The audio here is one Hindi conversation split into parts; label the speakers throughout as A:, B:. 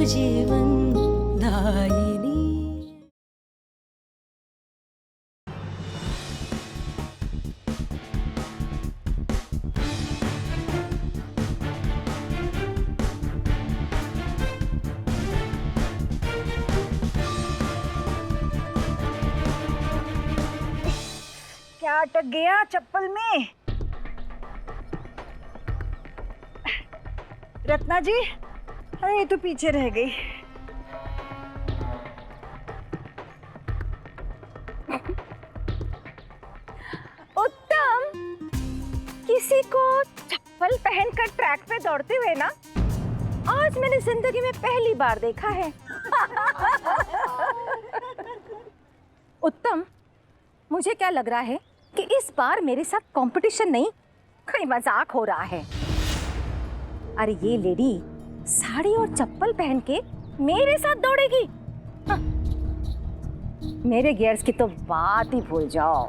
A: जीवन दायिनी।
B: क्या अटक गया चप्पल में? रत्ना जी, अरे ये तो पीछे रह गई। उत्तम, किसी को चप्पल पहनकर ट्रैक पे दौड़ते हुए ना आज मैंने जिंदगी में पहली बार देखा है। उत्तम, मुझे क्या लग रहा है कि इस बार मेरे साथ कंपटीशन नहीं, कोई मजाक हो रहा है। अरे ये लेडी साड़ी और चप्पल पहन के मेरे साथ दौड़ेगी? हाँ। मेरे गियर्स की तो बात ही भूल जाओ।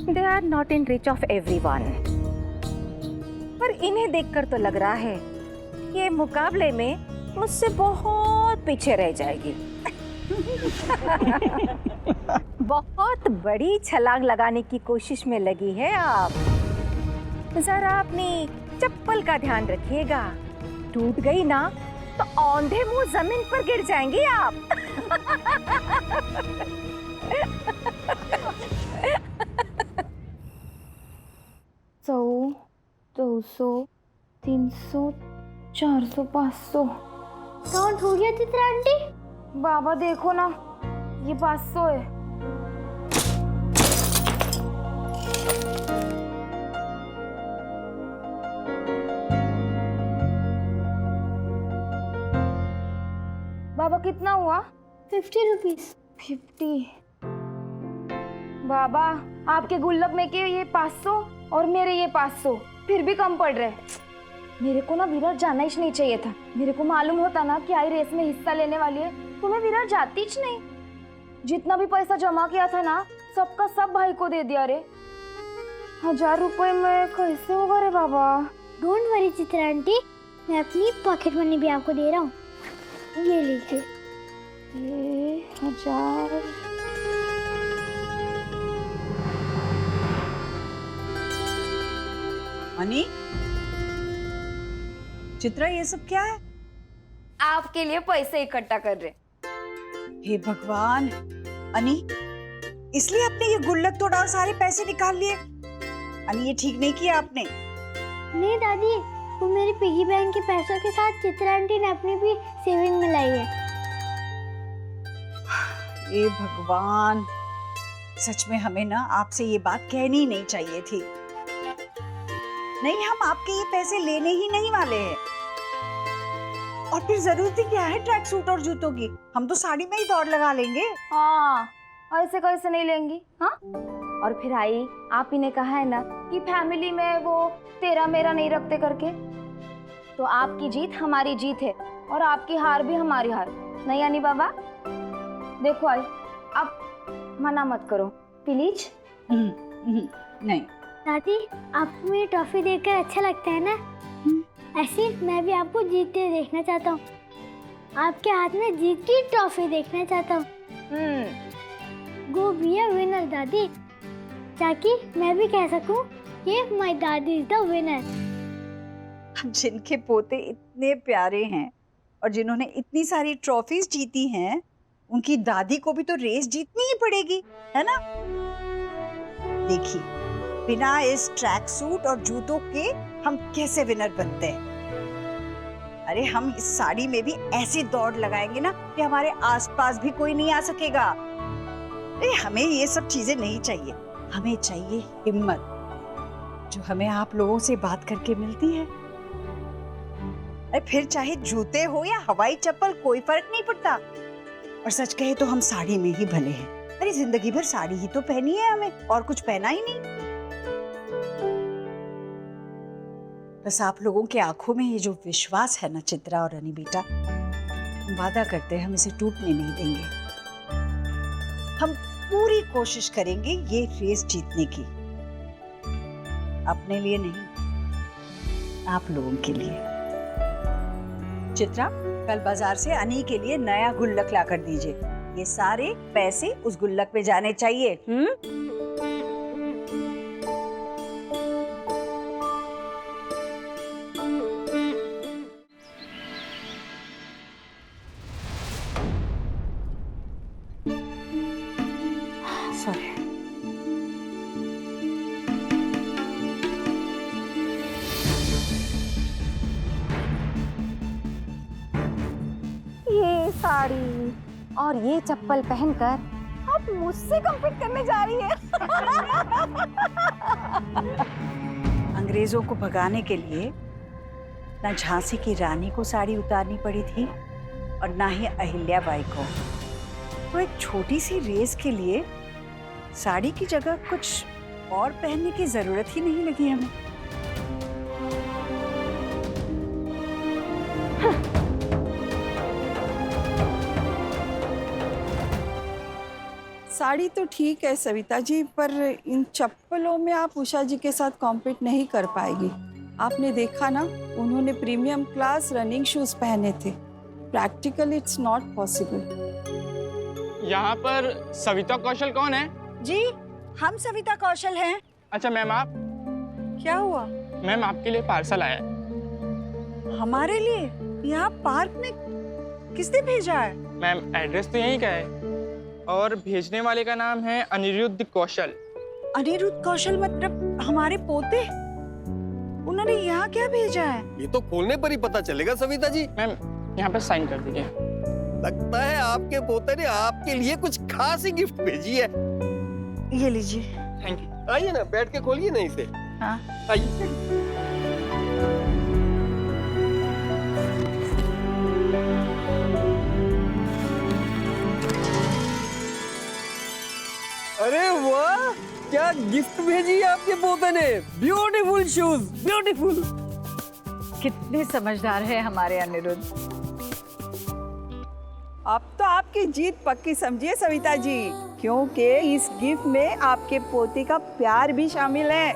B: They are not in reach of everyone. पर इन्हें देखकर तो लग रहा है ये मुकाबले में मुझसे बहुत पीछे रह जाएगी। बहुत बड़ी छलांग लगाने की कोशिश में लगी है आप। जरा अपनी चप्पल का ध्यान रखिएगा, टूट गई ना तो औंधे मुंह जमीन पर गिर जाएंगी आप।
C: 100, 200, 300, 400, 500 काउंट हो गया चित्रा आंटी? बाबा देखो ना, ये 500 है। बाबा कितना हुआ? 50 रुपीस। 50। बाबा आपके गुल्लक में के ये 500 और मेरे ये 500 फिर भी कम पड़ रहे। मेरे को ना विराट जाना ही नहीं चाहिए था। मेरे को मालूम होता ना कि आई रेस में हिस्सा लेने वाली है तो मैं विराट जाती ही नहीं। जितना भी पैसा जमा किया था ना सबका सब भाई को दे दिया रे। 1000 रुपए में कैसे होगा रे बाबा?
D: डोंट वरी चित्रा आंटी, मैं अपनी पॉकेट मनी भी आपको दे रहा हूँ। ये लीजिए।
C: 1000।
B: मनी, चित्रा ये सब क्या है?
C: आपके लिए पैसे इकट्ठा कर रहे।
B: हे भगवान, अनी इसलिए आपने ये गुल्लक तोड़ा और सारे पैसे निकाल लिए? अनी ये ठीक नहीं किया आपने।
D: नहीं दादी, वो मेरे पिगी बैंक के पैसों के साथ चित्रा आंटी ने अपनी भी सेविंग में लाई है।
B: हे भगवान, सच में हमें ना आपसे ये बात कहनी ही नहीं चाहिए थी। नहीं, हम आपके ये पैसे लेने ही नहीं वाले हैं। और फिर जरूरत ही क्या है ट्रैक सूट और जूतों की? हम तो साड़ी में ही दौड़ लगा लेंगे।
C: हाँ, ऐसे कैसे नहीं लेंगी? हाँ, और फिर आई आप ही ने कहा है ना कि फैमिली में वो तेरा मेरा नहीं रखते करके, तो आपकी जीत हमारी जीत है और आपकी हार भी हमारी हार। नहीं यानी बाबा? देखो आई, आप मना मत करो प्लीज।
B: नहीं
D: दादी, आपको मेरी ट्रॉफी देखकर अच्छा लगता है ना? ऐसे मैं भी आपको जीतते देखना चाहता हूँ। आपके हाथ में जीत की ट्रॉफी देखना चाहता हूँ। गो बी अ विनर दादी, ताकि मैं भी कह सकूँ कि माय दादी इज द विनर।
B: जिनके पोते इतने प्यारे हैं और जिन्होंने इतनी सारी ट्रॉफीज जीती हैं, उनकी दादी को भी तो रेस जीतनी ही पड़ेगी, है ना? देखिए, बिना इस ट्रैक सूट और जूतों के हम कैसे विनर बनते हैं? अरे हम इस साड़ी में भी ऐसी दौड़ लगाएंगे ना कि हमारे आसपास भी कोई नहीं आ सकेगा। अरे हमें ये सब चीजें नहीं चाहिए, हमें चाहिए हिम्मत, जो हमें आप लोगों से बात करके मिलती है। अरे फिर चाहे जूते हो या हवाई चप्पल, कोई फर्क नहीं पड़ता। और सच कहे तो हम साड़ी में ही भले हैं। अरे जिंदगी भर साड़ी ही तो पहनी है हमें, और कुछ पहना ही नहीं। बस आप लोगों की आंखों में ये जो विश्वास है ना चित्रा और अनी बेटा, हम वादा करते हैं हम इसे टूटने नहीं देंगे। हम पूरी कोशिश करेंगे ये रेस जीतने की, अपने लिए नहीं, आप लोगों के लिए। चित्रा, कल बाजार से अनी के लिए नया गुल्लक ला कर दीजिए। ये सारे पैसे उस गुल्लक पे जाने चाहिए। सॉरी।
C: ये साड़ी और ये चप्पल पहनकर आप मुझसे कम्पीट करने जा रही है।
B: अंग्रेजों को भगाने के लिए ना झांसी की रानी को साड़ी उतारनी पड़ी थी और ना ही अहिल्या बाई को। तो एक छोटी सी रेस के लिए साड़ी की जगह कुछ और पहनने की जरूरत ही नहीं लगी हमें।
E: साड़ी तो ठीक है सविता जी, पर इन चप्पलों में आप उषा जी के साथ कॉम्पीट नहीं कर पाएगी। आपने देखा ना, उन्होंने प्रीमियम क्लास रनिंग शूज पहने थे। Practically it's not possible.
F: यहाँ पर सविता कौशल कौन है?
B: जी, हम सविता कौशल हैं।
F: अच्छा मैम, आप?
B: क्या हुआ?
F: मैम आपके लिए पार्सल आया।
B: हमारे लिए? यहाँ पार्क में किसने भेजा है?
F: मैम एड्रेस तो यहीं का है और भेजने वाले का नाम है अनिरुद्ध कौशल।
B: अनिरुद्ध कौशल मतलब हमारे पोते? उन्होंने यहाँ क्या भेजा है?
G: ये तो खोलने पर ही पता चलेगा सविता जी।
F: मैम यहाँ पे साइन कर दीजिए।
G: लगता है आपके पोते ने आपके लिए कुछ खास ही गिफ्ट भेजी है।
B: ये लीजिए।
F: Thank you.
G: आइए ना, बैठ के खोलिए ना इसे।
B: हाँ।
G: आइए। अरे वाह, क्या गिफ्ट भेजी है आपके पोते ने। Beautiful shoes, beautiful.
B: कितने समझदार है हमारे अनिरुद्ध।
E: अब तो आपकी जीत पक्की समझिए सविता जी, क्योंकि इस गिफ्ट में आपके पोते का प्यार भी शामिल है।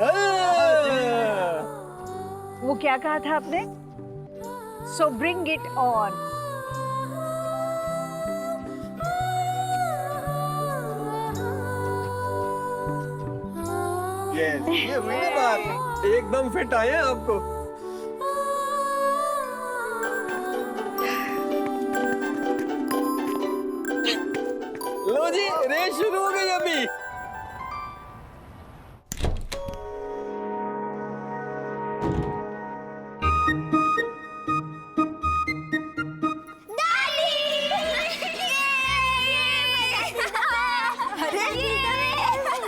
B: वो क्या कहा था आपने? सो ब्रिंग इट ऑन।
G: ये हुई ना बात, एकदम फिट आए हैं आपको। लो जी, रेस शुरू हो गई अभी।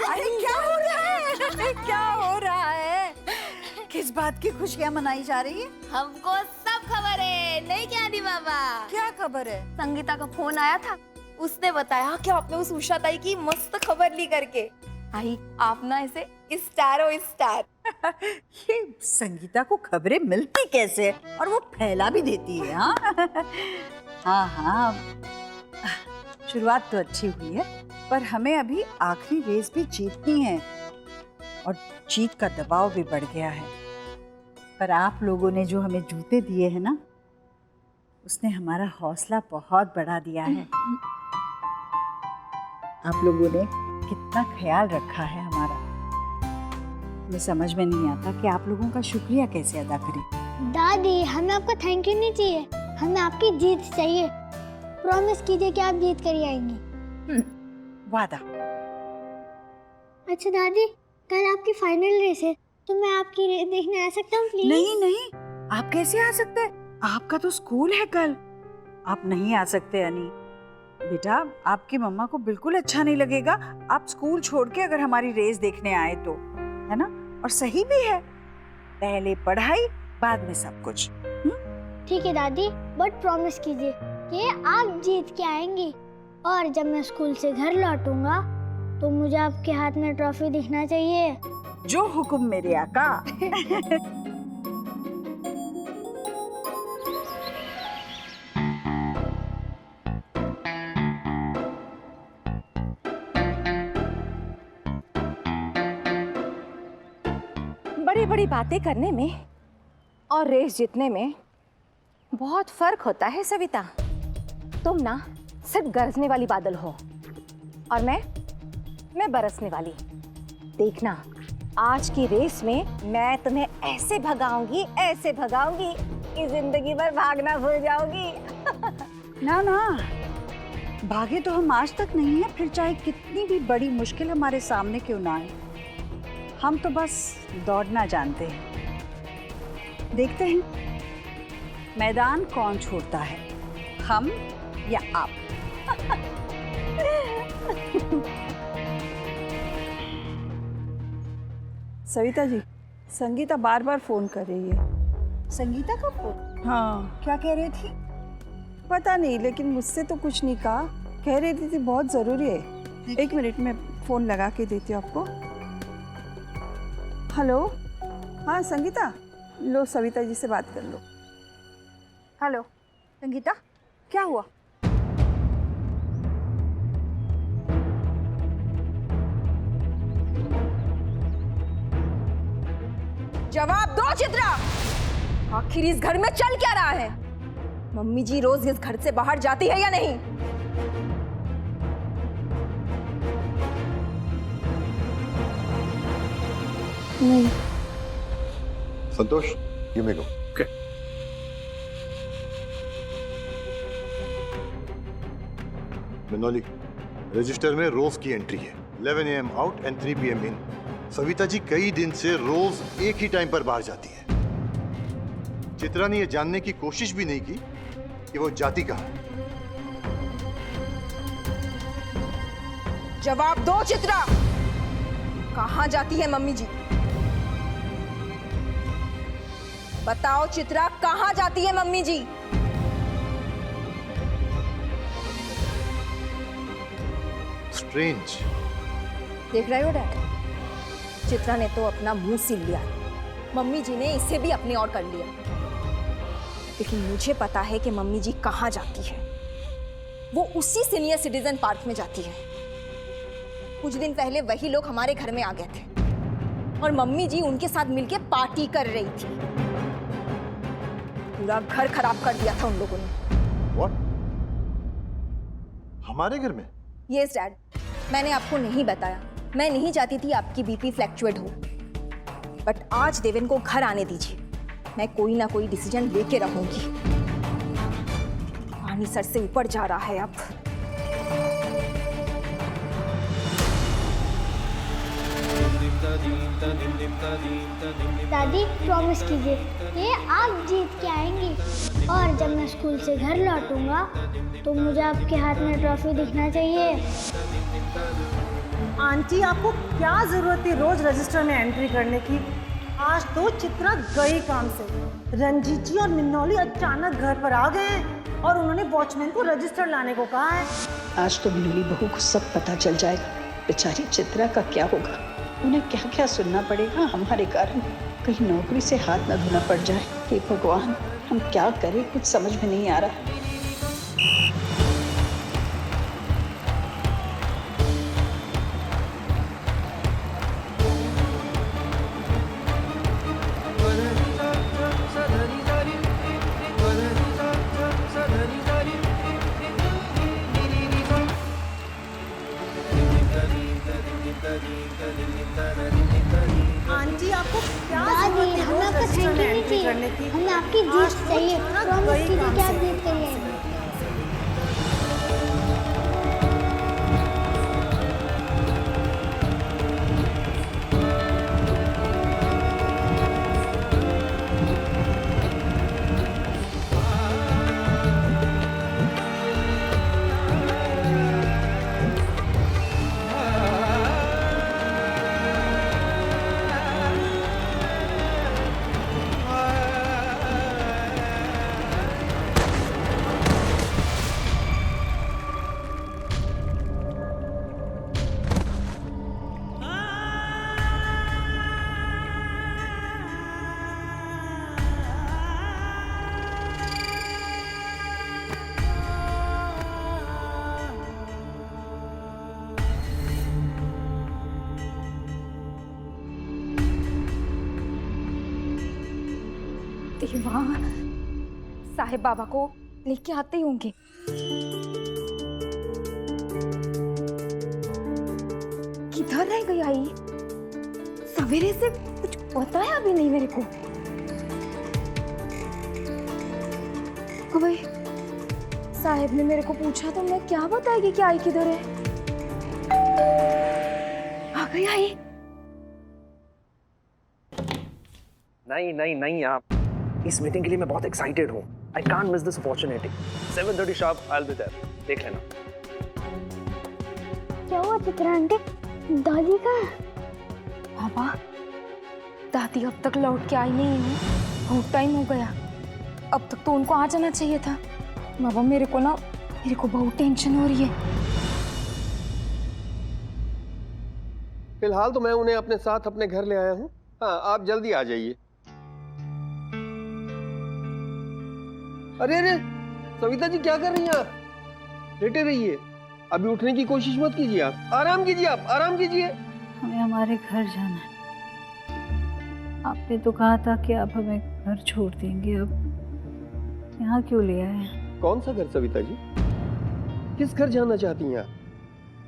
B: अरे क्या हो रहा है? क्या हो रहा है? किस बात की खुशियाँ मनाई जा रही है?
C: हमको सब खबर है, नहीं क्या दी बाबा?
B: क्या खबर है?
C: संगीता का फोन आया था, उसने बताया कि आपने उस उषा ताई की मस्त खबर ली करके। आई, आप ना ऐसे स्टार हो स्टार।
B: ये संगीता को खबरें मिलती कैसे और वो फैला भी देती है। हाँ हाँ, शुरुआत तो अच्छी हुई है, पर हमें अभी आखिरी रेस भी जीतनी है और जीत का दबाव भी बढ़ गया है। पर आप लोगों ने जो हमें जूते दिए हैं ना, उसने हमारा हौसला बहुत बढ़ा दिया है। आप लोगों ने कितना ख्याल रखा है हमारा। मुझे समझ में नहीं आता कि आप लोगों का शुक्रिया कैसे अदा करें।
D: दादी, हमें आपका थैंक यू नहीं चाहिए, हमें आपकी जीत चाहिए। प्रॉमिस कीजिए कि आप जीत कर ही आएंगी।
B: वादा।
D: अच्छा दादी, कल आपकी फाइनल रेस है, तो मैं आपकी रेस देखने आ सकता हूँ प्लीज?
B: नहीं नहीं, आप कैसे आ सकते हैं? आपका तो स्कूल है कल। आप नहीं आ सकते अनी। बेटा, आपकी मम्मा को बिल्कुल अच्छा नहीं लगेगा आप स्कूल छोड़ के अगर हमारी रेस देखने आए तो, है ना? और सही भी है, पहले पढ़ाई बाद में सब कुछ।
D: ठीक है दादी, बट प्रॉमिस कीजिए कि आप जीत के आएंगी, और जब मैं स्कूल से घर लौटूंगा तो मुझे आपके हाथ में ट्रॉफी दिखना चाहिए।
B: जो हुक्म मेरे आका।
C: बड़ी बड़ी बातें करने में और रेस जीतने में
H: बहुत फर्क होता है सविता। तुम ना सिर्फ गरजने वाली बादल हो और मैं बरसने वाली। देखना, आज की रेस में मैं तुम्हें ऐसे भगाऊंगी कि जिंदगी भर भागना भूल जाओगी।
B: ना ना, भागे तो हम आज तक नहीं है, फिर चाहे कितनी भी बड़ी मुश्किल हमारे सामने क्यों ना आए, हम तो बस दौड़ना जानते हैं। देखते हैं मैदान कौन छोड़ता है, हम या आप।
E: सविता जी, संगीता बार बार फोन कर रही है।
B: संगीता का फोन?
E: हाँ,
B: क्या कह रही थी?
E: पता नहीं, लेकिन मुझसे तो कुछ नहीं कहा। कह रही थी बहुत ज़रूरी है। एक मिनट में फ़ोन लगा के देती हूँ आपको। हेलो, हाँ संगीता, लो सविता जी से बात कर लो।
B: हेलो संगीता, क्या हुआ?
H: जवाब दो चित्रा, आखिर इस घर में चल क्या रहा है? मम्मी जी रोज इस घर से बाहर जाती है या नहीं?
E: नहीं।
I: Santosh, you may go.
F: Okay.
I: Manoli, register में रोज की एंट्री है 11 AM out and 3 PM in. Savita ji कई दिन से रोज एक ही टाइम पर बाहर जाती है। चित्रा ने यह जानने की कोशिश भी नहीं की कि वो जाती कहाँ है।
H: जवाब दो चित्रा, कहाँ जाती है मम्मी जी? बताओ चित्रा, कहाँ जाती है मम्मी जी?
I: स्ट्रेंज।
H: देख रहे हो डैड, चित्रा ने तो अपना मुंह सील लिया, मम्मी जी ने इसे भी अपनी ओर कर लिया। लेकिन मुझे पता है कि मम्मी जी कहाँ जाती है। वो उसी सीनियर सिटीजन पार्क में जाती है। कुछ दिन पहले वही लोग हमारे घर में आ गए थे और मम्मी जी उनके साथ मिलके पार्टी कर रही थी। पूरा घर खराब कर दिया था उन लोगों ने।
I: व्हाट? हमारे घर में?
H: यस डैड, मैंने आपको नहीं बताया। मैं नहीं चाहती थी आपकी बीपी फ्लैक्चुएट हो, बट आज देवेन को घर आने दीजिए, मैं कोई ना कोई डिसीजन लेके रहूंगी। पानी सर से ऊपर जा रहा है अब।
D: दादी प्रॉमिस कीजिए कि आप जीत के आएंगी, और जब मैं स्कूल से घर लौटूंगा तो मुझे आपके हाथ में ट्रॉफी दिखना चाहिए।
J: आंटी, आपको क्या जरूरत है रोज रजिस्टर में एंट्री करने की? आज तो चित्रा गई काम से। रंजीत जी और मिन्नौली अचानक घर पर आ गए हैं और उन्होंने वॉचमैन को रजिस्टर लाने को कहा है।
K: आज तो मिली बहू को सब पता चल जाएगा। बेचारी चित्रा का क्या होगा, उन्हें क्या क्या सुनना पड़ेगा हमारे कारण। कहीं नौकरी से हाथ न धोना पड़ जाए। हे भगवान, हम क्या करें, कुछ समझ में नहीं आ रहा।
J: आंटी, आपको क्या
D: दादी,
J: जरूरत है
D: हमें
J: रोज
D: आपका
J: रजिस्टर
D: थैंक
J: में
D: यू नहीं
J: एंट्री करने
D: चाहिए,
J: की?
D: हमें आपकी
J: आज
D: जीत
J: तो
D: चाहिए।
J: चित्रा
D: प्रॉमिस
J: गई
D: कीजिए
J: काम
D: कि आप
J: से।
D: जीत कर आएंगे।
C: साहेब बाबा को लेके आते ही होंगे। किधर रह गई आई? सवेरे से कुछ बताया भी नहीं मेरे को। भाई साहेब ने मेरे को पूछा तो मैं क्या बताएगी कि आई किधर है? आ गई आई।
L: नहीं नहीं नहीं, आप इस मीटिंग के लिए मैं बहुत एक्साइटेड हूँ। I can't miss this opportunity. 7:30 sharp I will be there, देख लेना।
D: क्या हुआ चित्रा आंटी, दादी का?
C: बाबा दादी अब तक लौट के आई नहीं है, बहुत टाइम हो गया। अब तक तो उनको आ जाना चाहिए था। बाबा मेरे को बहुत टेंशन हो रही है।
G: फिलहाल तो मैं उन्हें अपने साथ अपने घर ले आया हूँ। हाँ, आप जल्दी आ जाइए। अरे अरे सविता जी, क्या कर रही हैं आप? लेटे रहिए, अभी उठने की कोशिश मत कीजिए। आप आराम कीजिए, आप आराम कीजिए।
B: हमें हमारे घर जाना है। आपने तो कहा था कि आप हमें घर छोड़ देंगे, अब यहाँ क्यों ले आए?
G: कौन सा घर सविता जी? किस घर जाना चाहती हैं आप?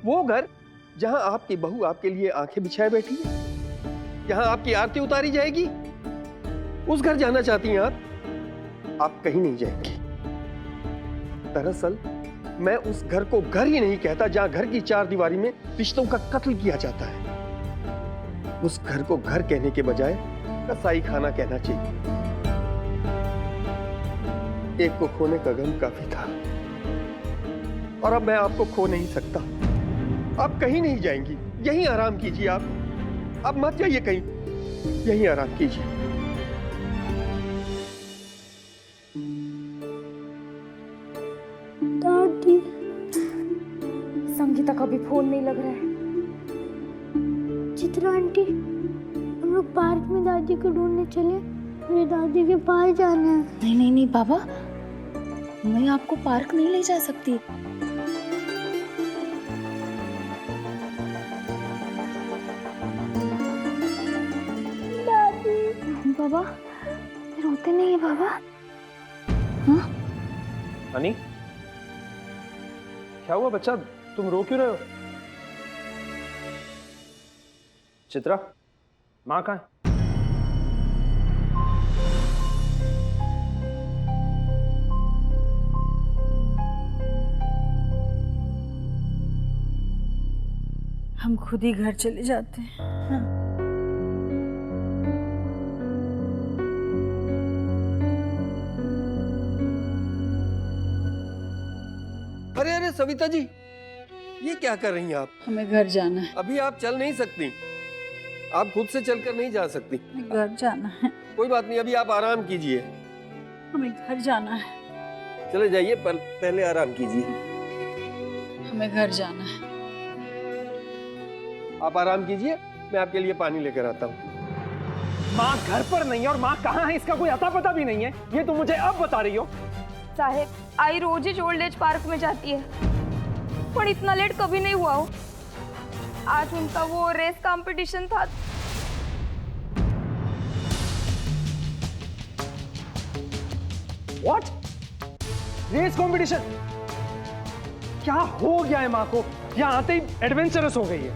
G: वो घर जहाँ आपकी बहू आपके लिए आंखें बिछाए बैठी है, जहाँ आपकी आरती उतारी जाएगी, उस घर जाना चाहती हैं आप? आप कहीं नहीं जाएंगी। दरअसल मैं उस घर को घर ही नहीं कहता जहाँ घर की चार दीवारी में रिश्तों का कत्ल किया जाता है। उस घर को घर कहने के बजाय कसाई खाना कहना चाहिए। एक को खोने का गम काफी था, और अब मैं आपको खो नहीं सकता। आप कहीं नहीं जाएंगी, यहीं आराम कीजिए। आप मत जाइए कहीं, यहीं आराम कीजिए।
D: दादी,
C: संगीता का भी फोन नहीं लग रहा है।
D: चित्रा आंटी, हम लोग पार्क में दादी को ढूंढने चले। मुझे दादी के पास जाना है।
C: नहीं नहीं नहीं बाबा, मैं आपको पार्क नहीं ले जा सकती।
D: दादी।
C: बाबा रोते नहीं है बाबा? हाँ
L: हनी, क्या हुआ बच्चा, तुम रो क्यों रहे हो? चित्रा, माँ कहाँ है?
B: हम खुद ही घर चले जाते हैं। हाँ।
G: अरे अरे सविता जी, ये क्या कर रही हैं आप?
B: हमें घर जाना है।
G: अभी आप चल नहीं सकती, आप खुद से चलकर नहीं जा सकती।
B: हमें घर जाना है।
G: कोई बात नहीं, अभी आप आराम कीजिए।
B: हमें घर जाना है।
G: चले जाइए, पर पहले आराम कीजिए।
B: हमें घर जाना है।
G: आप आराम कीजिए, मैं आपके लिए पानी लेकर आता हूँ।
L: माँ घर पर नहीं है और माँ कहाँ है इसका कोई अता पता भी नहीं है, ये तुम मुझे अब बता रही हो?
C: साहेब, आई रोज ही ओल्ड एज पार्क में जाती है, पर इतना लेट कभी नहीं हुआ हो। आज उनका वो रेस कंपटीशन था।
L: What? Race competition? क्या हो गया है माँ को? यहाँ आते ही एडवेंचरस हो गई है,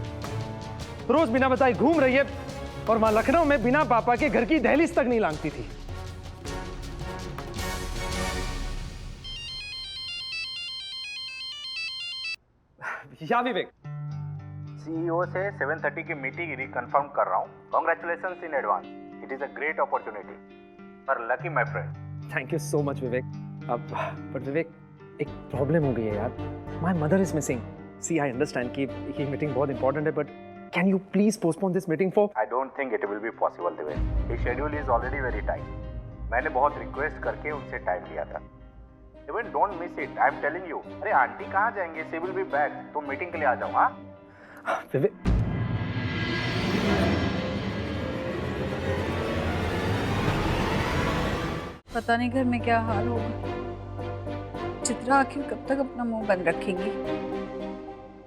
L: रोज बिना बताए घूम रही है, और माँ लखनऊ में बिना पापा के घर की दहलीज तक नहीं लांघती थी। या विवेक,
M: सीईओ से 7:30 की मीटिंग रिकन्फर्म कर रहा हूँ। Congratulations in advance, it is a great opportunity for Lucky my friend.
L: Thank you so much Vivek. अब बट विवेक, एक प्रॉब्लम हो गई है यार, my mother is missing. See I understand कि ये मीटिंग बहुत इंपॉर्टेंट है, but can you please postpone this meeting for?
M: I don't think it will be possible दिवे, his schedule is already very tight. मैंने बहुत रिक्वेस्ट करके उनसे टाइम लिया था। Even don't miss it, I am telling you. अरे आंटी कहाँ जाएंगे, शी विल बी बैक, तुम मीटिंग के लिए आ जाओ। हाँ
L: विवेक,
B: पता नहीं घर में क्या हाल होगा। चित्रा आखिर कब तक अपना मुंह बंद रखेंगी?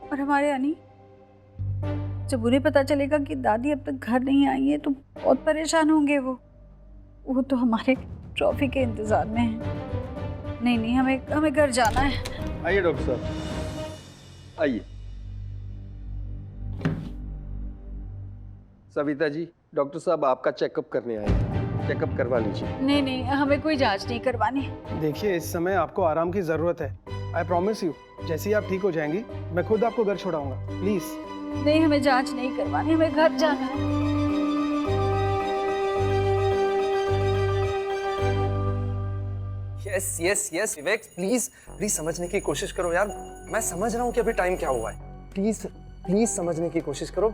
B: और हमारे अनी, जब उन्हें पता चलेगा कि दादी अब तक घर नहीं आई है तो बहुत परेशान होंगे वो तो हमारे ट्रॉफी के इंतजार में है। नहीं नहीं, हमें घर जाना है।
G: आइए डॉक्टर साहब, आइए। सविता जी, डॉक्टर साहब आपका चेकअप करने आए हैं, चेकअप करवा लीजिए।
B: नहीं नहीं, हमें कोई जांच नहीं करवानी।
L: देखिए, इस समय आपको आराम की जरूरत है। आई प्रॉमिस यू, जैसे ही आप ठीक हो जाएंगी मैं खुद आपको घर छोड़ाऊंगा, प्लीज।
B: नहीं, हमें जांच नहीं करवानी, हमें घर जाना है।
N: Yes yes yes Vivek, please please समझने की कोशिश करो यार। मैं समझ रहा हूँ कि अभी टाइम क्या हुआ है। प्लीज प्लीज समझने की कोशिश करो।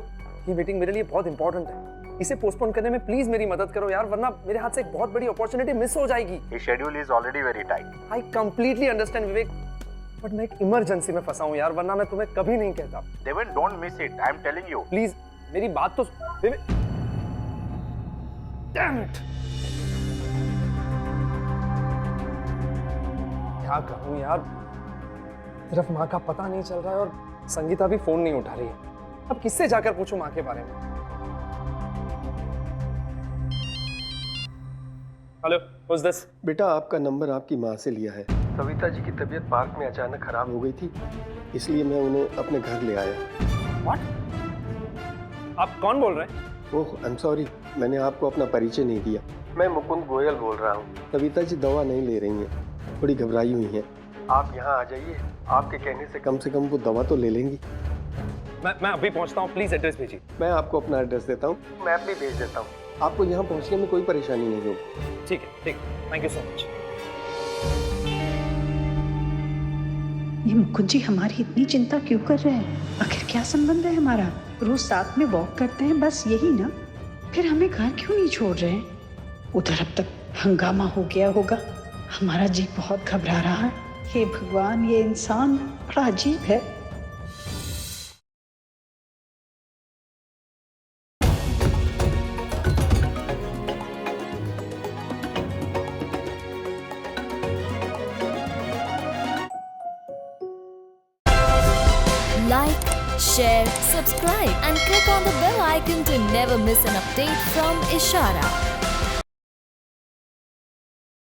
N: ये मीटिंग मेरे लिए बहुत इंपॉर्टेंट है। इसे पोस्टपोन करने में प्लीज मेरी मदद करो यार, वरना मेरे हाथ से एक बहुत बड़ी अपॉर्चुनिटी मिस हो जाएगी।
M: His schedule is already very tight.
N: I completely understand Vivek, but मैं एक इमरजेंसी में फंसा हूँ यार, वरना मैं तुम्हें कभी नहीं कहता।
M: Devin, don't miss it. I'm telling you.
N: Please मेरी बात तो विवेक। Damn it! क्या कहूँ यार, सिर्फ माँ का पता नहीं चल रहा है और संगीता भी फोन नहीं उठा रही है। अब किससे जाकर पूछूं माँ के बारे में? Hello, who's this?
G: बेटा, आपका नंबर आपकी माँ से लिया है। सविता जी की तबीयत पार्क में अचानक खराब हो गई थी, इसलिए मैं उन्हें अपने घर ले आया।
N: What? आप कौन बोल रहे हैं?
G: ओह, आई एम सॉरी, मैंने आपको अपना परिचय नहीं दिया। मैं मुकुंद गोयल बोल रहा हूँ। सविता जी दवा नहीं ले रही हैं, थोड़ी घबराई हुई हैं। आप यहाँ आ जाइए, आपके कहने से कम वो दवा तो ले लेंगी।
N: मैं अभी पहुँचता हूँ, प्लीज एड्रेस भेजिए।
G: मैं आपको अपना एड्रेस देता हूँ, मैप भी भेज देता हूँ। आपको यहाँ पहुँचने में कोई परेशानी नहीं होगी।
N: ठीक है, थैंक यू सो मच।
K: ये मुकुंद जी हमारी इतनी चिंता क्यों कर रहे हैं? आखिर क्या संबंध है हमारा? रोज साथ में वॉक करते हैं, बस यही ना? फिर हमें घर क्यों नहीं छोड़ रहे हैं? उधर अब तक हंगामा हो गया होगा, हमारा जी बहुत घबरा रहा है। हे भगवान, ये इंसान बड़ा अजीब है।
A: Like, share, subscribe and click on the bell icon to never miss an update from Ishara.